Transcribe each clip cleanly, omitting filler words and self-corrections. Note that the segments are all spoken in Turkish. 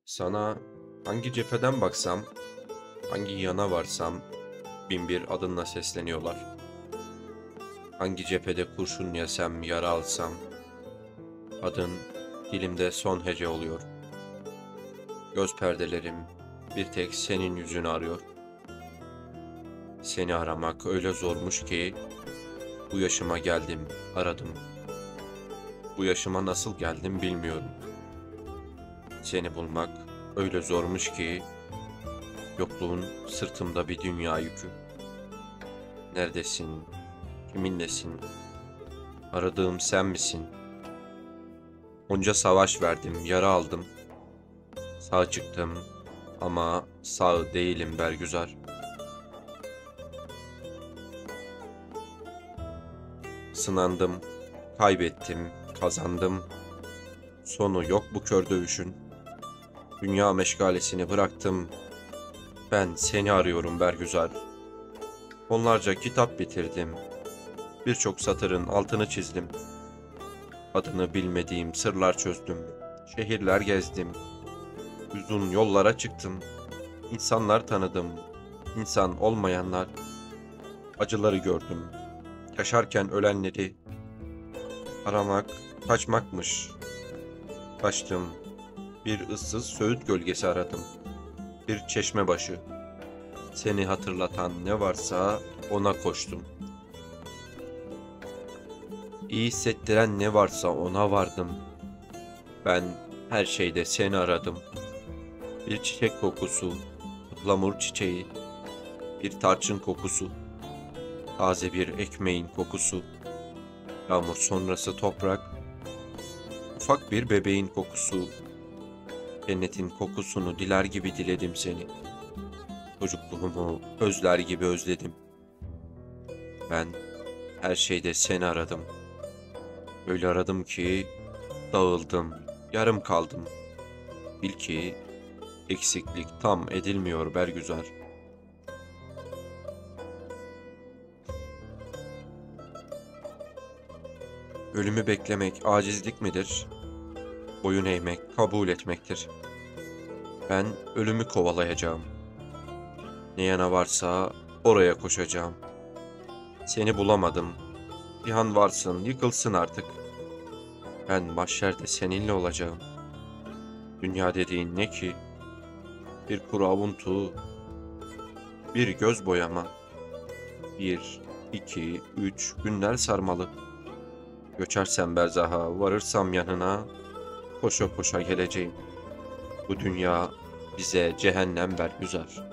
Sana hangi cepheden baksam, hangi yana varsam bin bir adınla sesleniyorlar. Hangi cephede kurşun yesem, yara alsam, adın dilimde son hece oluyor. Göz perdelerim bir tek senin yüzünü arıyor. Seni aramak öyle zormuş ki bu yaşıma geldim, aradım. Bu yaşıma nasıl geldim bilmiyorum. Seni bulmak öyle zormuş ki yokluğun sırtımda bir dünya yükü. Neredesin? Kiminlesin? Aradığım sen misin? Onca savaş verdim, yara aldım. Sağ çıktım ama sağ değilim Bergüzar. Sınandım, kaybettim, kazandım. Sonu yok bu kör dövüşün. Dünya meşgalesini bıraktım. Ben seni arıyorum Bergüzar. Onlarca kitap bitirdim. Birçok satırın altını çizdim. Adını bilmediğim sırlar çözdüm. Şehirler gezdim. Uzun yollara çıktım. İnsanlar tanıdım. İnsan olmayanlar. Acıları gördüm. Yaşarken ölenleri. Aramak, kaçmakmış. Kaçtım. Bir ıssız Söğüt gölgesi aradım. Bir çeşme başı. Seni hatırlatan ne varsa ona koştum. İyi hissettiren ne varsa ona vardım. Ben her şeyde seni aradım. Bir çiçek kokusu, ıhlamur çiçeği, bir tarçın kokusu, taze bir ekmeğin kokusu, yağmur sonrası toprak, ufak bir bebeğin kokusu, cennetin kokusunu diler gibi diledim seni. Çocukluğumu özler gibi özledim. Ben her şeyde seni aradım. Öyle aradım ki dağıldım, yarım kaldım. Bil ki eksiklik tam edilmiyor Bergüzar. Ölümü beklemek acizlik midir? Boyun eğmek kabul etmektir. Ben ölümü kovalayacağım. Ne yana varsa oraya koşacağım. Seni bulamadım. Bir an varsın, yıkılsın artık. Ben mahşerde seninle olacağım. Dünya dediğin ne ki? Bir kuru avuntu, bir göz boyama. Bir, iki, üç günler sarmalı. Göçersem berzaha, varırsam yanına, koşa koşa geleceğim. Bu dünya bize cehennem Bergüzar.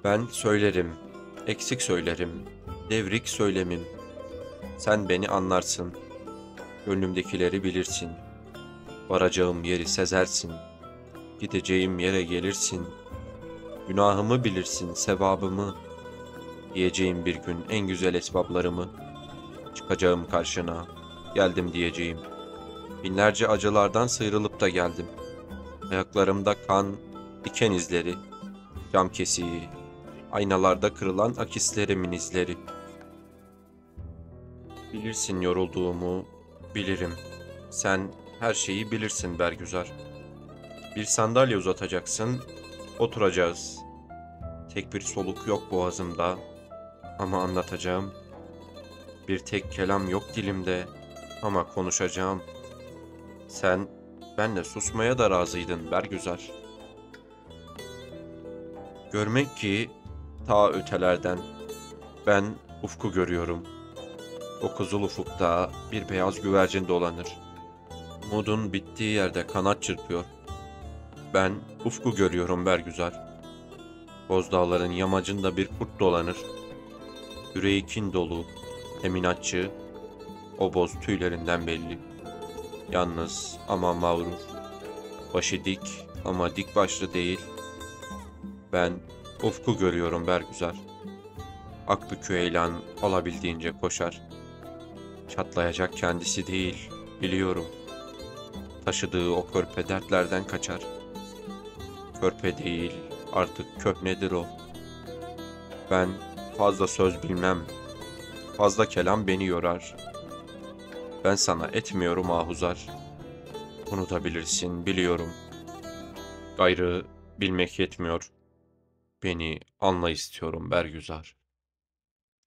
Ben söylerim, eksik söylerim, devrik söylemim. Sen beni anlarsın, gönlümdekileri bilirsin. Varacağım yeri sezersin, gideceğim yere gelirsin. Günahımı bilirsin, sevabımı. Diyeceğim bir gün en güzel esbablarımı. Çıkacağım karşına, geldim diyeceğim. Binlerce acılardan sıyrılıp da geldim. Ayaklarımda kan, diken izleri, cam kesiği, aynalarda kırılan akislerimin izleri. Bilirsin yorulduğumu, bilirim. Sen her şeyi bilirsin Bergüzar. Bir sandalye uzatacaksın, oturacağız. Tek bir soluk yok boğazımda ama anlatacağım. Bir tek kelam yok dilimde ama konuşacağım. Sen benle susmaya da razıydın Bergüzar. Görmek ki ta ötelerden ben ufku görüyorum. O kızıl ufukta bir beyaz güvercin dolanır. Umudun bittiği yerde kanat çırpıyor. Ben ufku görüyorum Bergüzar. Bozdağların yamacında bir kurt dolanır. Yüreği kin dolu, eminatçı, o boz tüylerinden belli. Yalnız ama mağrur. Başı dik ama dik başlı değil. Ben ufku görüyorum Bergüzar. Akbükü eğlen alabildiğince koşar. Çatlayacak kendisi değil, biliyorum. Taşıdığı o körpe dertlerden kaçar. Körpe değil, artık köhnedir o. Ben fazla söz bilmem, fazla kelam beni yorar. Ben sana etmiyorum ahuzar. Unutabilirsin, biliyorum. Gayrı bilmek yetmiyor. Beni anla istiyorum Bergüzar.